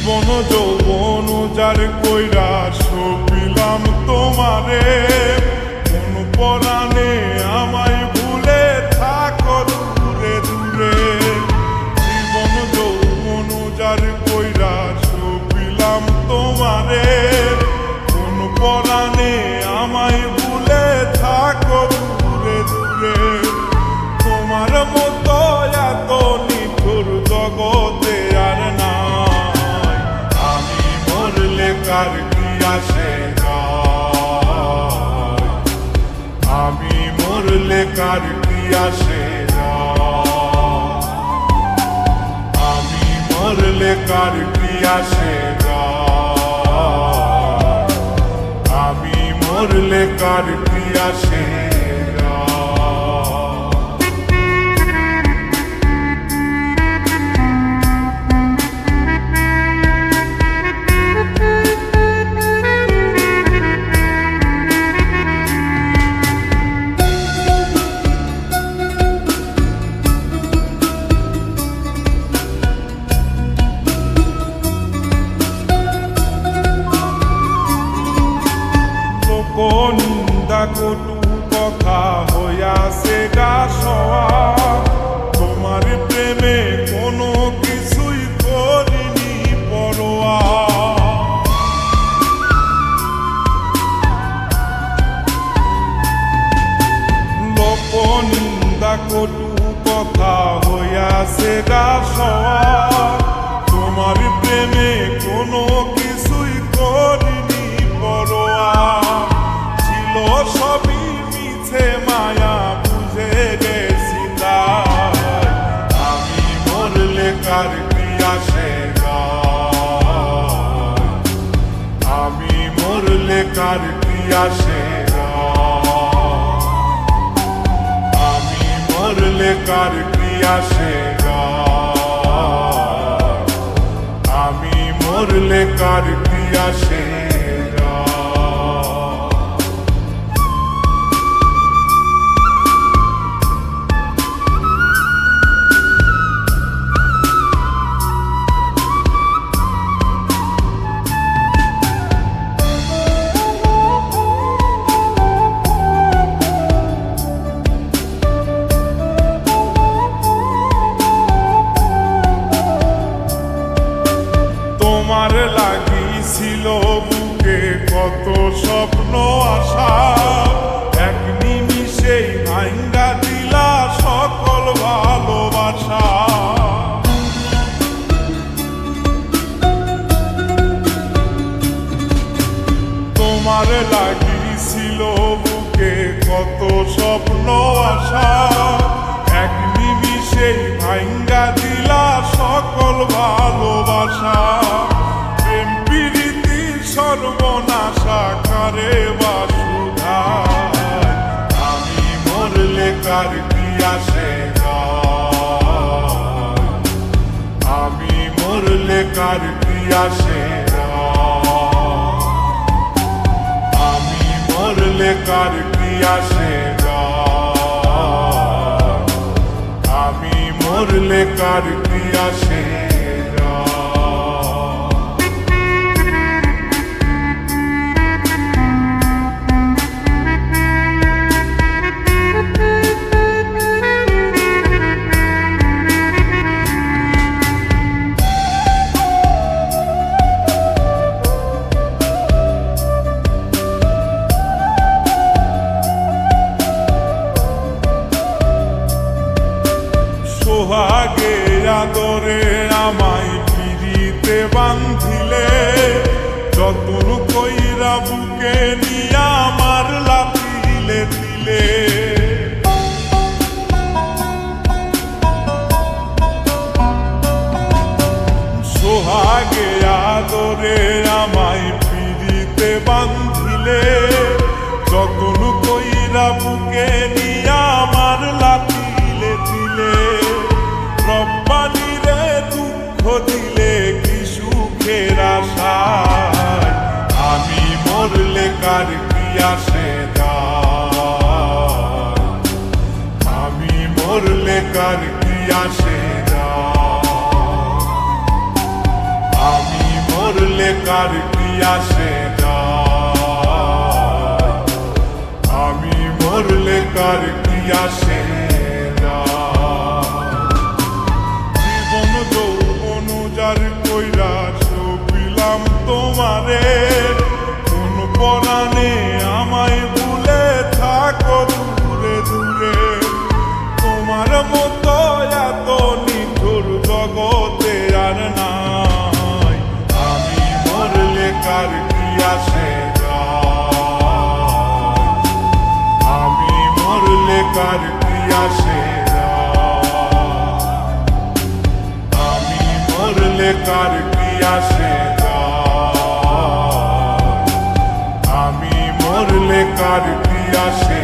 জীবন যৌবন যার কইরা সপিলাম তোমারে, কোন পরাণে আমায় ভুলে থাকো দূরে দূরে। জীবন যৌবন যার কইরা সপিলাম তোমারে, কোন পরাণে আমায় ভুলে থাকো দূরে দূরে। তোমার মতো এত নিঠুর জগতে আর নাই, আমি মরলে কার কি আসে যায়, আমি মরলে কার কি আসে যায়, আমি মরলে কার কি আসে যায়, আমি মরলে কার কি আসে। নিন্দা কটু কথা হইয়াছে গা সওয়া, তোমার প্রেমে কোনো কিছুই করিনি পরোয়া। লোক নিন্দা কটু কথা হইয়াছে গা সওয়া, তোমার প্রেমে কোনো কিছুই করিনি পরোয়া। সবই মিছে মায়া বুঝে গেছি তাই, আমি মরলে কার কি আসে যায়, আমি মরলে কার কি আসে যায়, আমি মরলে কার কি আসে যায়, আমি মরলে কার কি আসে। তোমার লাগিছিল বুকে কত স্বপ্ন আশা, এক নিমিষেই ভাঙ্গা দিলা সকল ভালোবাসা। তোমার লাগিছিল বুকে কত স্বপ্ন আশা, এক নিমিষেই ভাঙ্গা দিলা সকল ভালোবাসা। প্রেম প্রীতি সর্বনাশা করে বাসুধায়, আমি মরলে কার কি আসে যায়, আমি মরলে কার কি আসে যায়, আমি মরলে কার কি আসে যায়, আমি মরলে কার কি আসে। সোহাগে আদরে আমায় পিরিতে বান্ধিলে, যতন কইরা বুকে নিয়া আমার লাথিলে দিলে। সোহাগে আদরে আমায় পিরিতে বান্ধিলে, যতন কইরা বুকে নিয়া আমার লাথিলে দিলে। রব্বানি রে দুঃখ দিলে কি সুখের আশায়, আমি মরলে কার কি আসে যায়, আমি মরলে কার কি আসে যায়, আমি মরলে কার কি আসে যায়, আমি মরলে কার কি আসে যায়। জীবন যৌবন যার কইরা সপিলাম তোমারে, কোন পরাণে আমায় ভুলে থাকো দূরে দূরে। তোমার মতো এত নিঠুর জগতে আর নাই, আমি মরলে কার কি আসে যায়, আমি মরলে কার কি আসে যায়, আমি মরলে কার কি আসে যায়, আমি মরলে কার কি আসে।